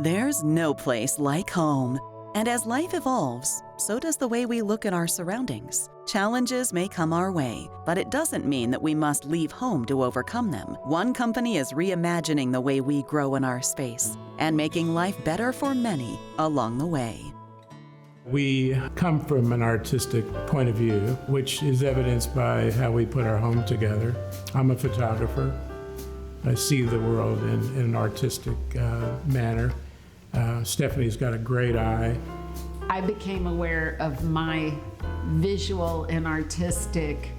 There's no place like home. And as life evolves, so does the way we look at our surroundings. Challenges may come our way, but it doesn't mean that we must leave home to overcome them. One company is reimagining the way we grow in our space and making life better for many along the way. We come from an artistic point of view, which is evidenced by how we put our home together. I'm a photographer. I see the world in an artistic manner. Stephanie's got a great eye. I became aware of my visual and artistic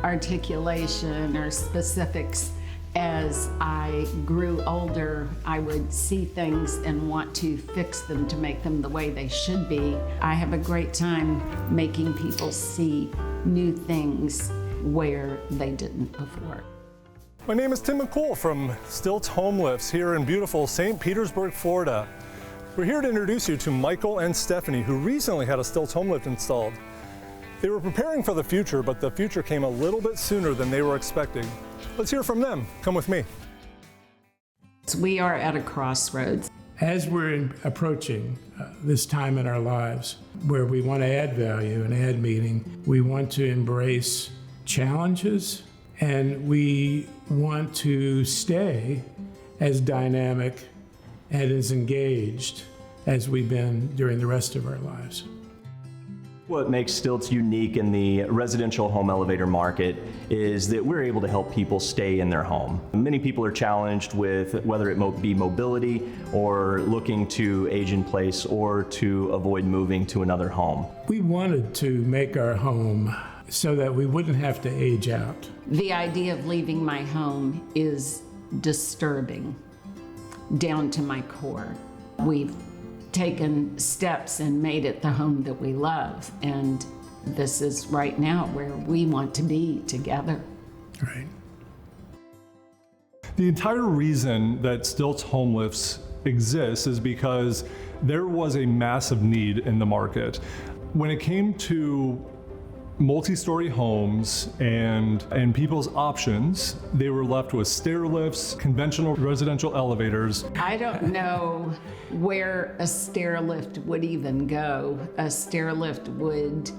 articulation or specifics as I grew older. I would see things and want to fix them to make them the way they should be. I have a great time making people see new things where they didn't before. My name is Tim McCool from Stiltz Homelifts here in beautiful St. Petersburg, Florida. We're here to introduce you to Michael and Stefani, who recently had a Stiltz Homelift installed. They were preparing for the future, but the future came a little bit sooner than they were expecting. Let's hear from them. Come with me. We are at a crossroads. As we're approaching this time in our lives where we want to add value and add meaning, we want to embrace challenges, and we want to stay as dynamic and as engaged as we've been during the rest of our lives. What makes Stiltz unique in the residential home elevator market is that we're able to help people stay in their home. Many people are challenged with whether it be mobility or looking to age in place or to avoid moving to another home. We wanted to make our home so that we wouldn't have to age out. The idea of leaving my home is disturbing down to my core. We've taken steps and made it the home that we love, and this is right now where we want to be together. Right. The entire reason that Stiltz Homelifts exists is because there was a massive need in the market. When it came to multi-story homes and people's options, they were left with stair lifts, conventional residential elevators. I don't know where a stair lift would even go. A stair lift would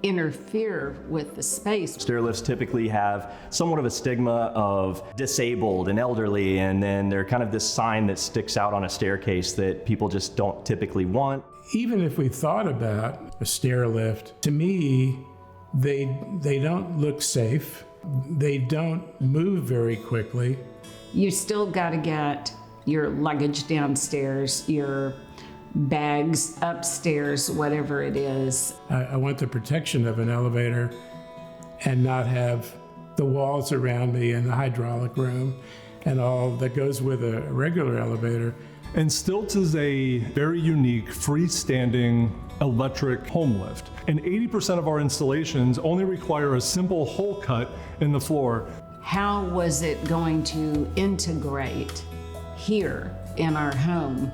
interfere with the space. Stair lifts typically have somewhat of a stigma of disabled and elderly, and then they're kind of this sign that sticks out on a staircase that people just don't typically want. Even if we thought about a stair lift, to me, they don't look safe. They don't move very quickly. You still got to get your luggage downstairs, your bags upstairs, whatever it is. I want the protection of an elevator and not have the walls around me in the hydraulic room and all that goes with a regular elevator. And Stiltz is a very unique freestanding electric home lift. And 80% of our installations only require a simple hole cut in the floor. How was it going to integrate here in our home?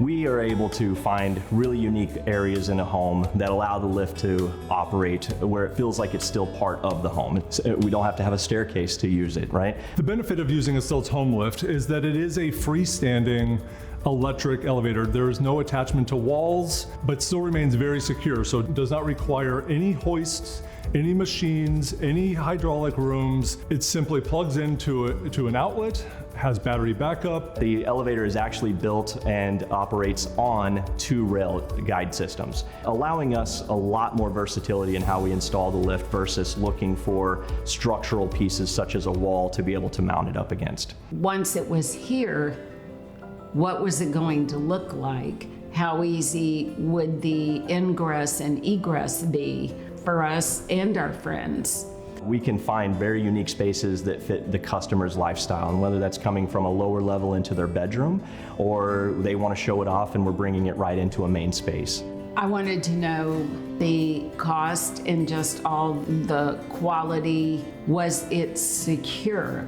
We are able to find really unique areas in a home that allow the lift to operate where it feels like it's still part of the home. We don't have to have a staircase to use it, right? The benefit of using a Stiltz home lift is that it is a freestanding electric elevator. There is no attachment to walls, but still remains very secure. So it does not require any hoists, any machines, any hydraulic rooms. It simply plugs into an outlet, has battery backup. The elevator is actually built and operates on 2 rail guide systems, allowing us a lot more versatility in how we install the lift versus looking for structural pieces such as a wall to be able to mount it up against. Once it was here, what was it going to look like? How easy would the ingress and egress be for us and our friends? We can find very unique spaces that fit the customer's lifestyle, and whether that's coming from a lower level into their bedroom or they want to show it off and we're bringing it right into a main space. I wanted to know the cost and just all the quality. Was it secure?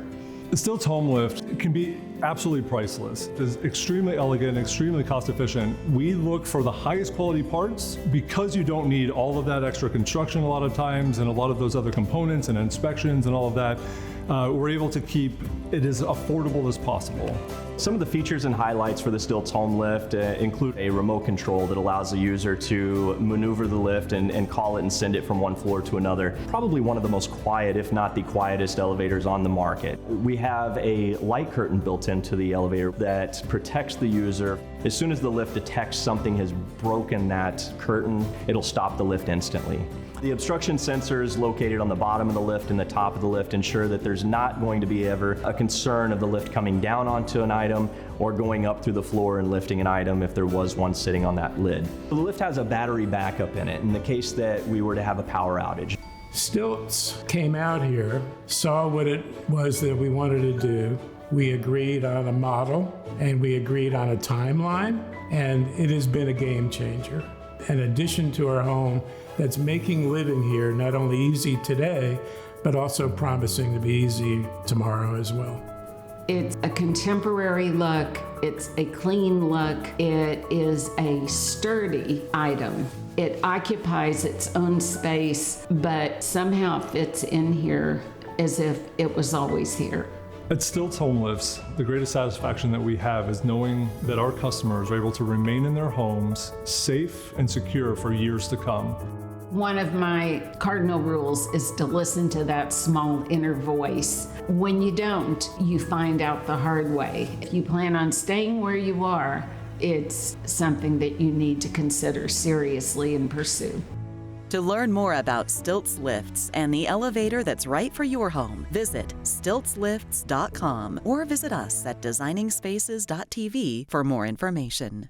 The Stiltz home lift can be absolutely priceless. It's extremely elegant, extremely cost efficient. We look for the highest quality parts because you don't need all of that extra construction a lot of times and a lot of those other components and inspections and all of that. we're able to keep it as affordable as possible. Some of the features and highlights for the Stiltz Homelift include a remote control that allows the user to maneuver the lift and call it and send it from one floor to another. Probably one of the most quiet, if not the quietest elevators on the market. We have a light curtain built into the elevator that protects the user. As soon as the lift detects something has broken that curtain, it'll stop the lift instantly. The obstruction sensors located on the bottom of the lift and the top of the lift ensure that there's not going to be ever a concern of the lift coming down onto an item or going up through the floor and lifting an item if there was one sitting on that lid. The lift has a battery backup in it in the case that we were to have a power outage. Stiltz came out here, saw what it was that we wanted to do. We agreed on a model and we agreed on a timeline, and it has been a game changer. An addition to our home that's making living here not only easy today, but also promising to be easy tomorrow as well. It's a contemporary look, it's a clean look, it is a sturdy item. It occupies its own space, but somehow fits in here as if it was always here. At Stiltz Homelifts, the greatest satisfaction that we have is knowing that our customers are able to remain in their homes safe and secure for years to come. One of my cardinal rules is to listen to that small inner voice. When you don't, you find out the hard way. If you plan on staying where you are, it's something that you need to consider seriously and pursue. To learn more about Stiltz Lifts and the elevator that's right for your home, visit stiltzlifts.com or visit us at designingspaces.tv for more information.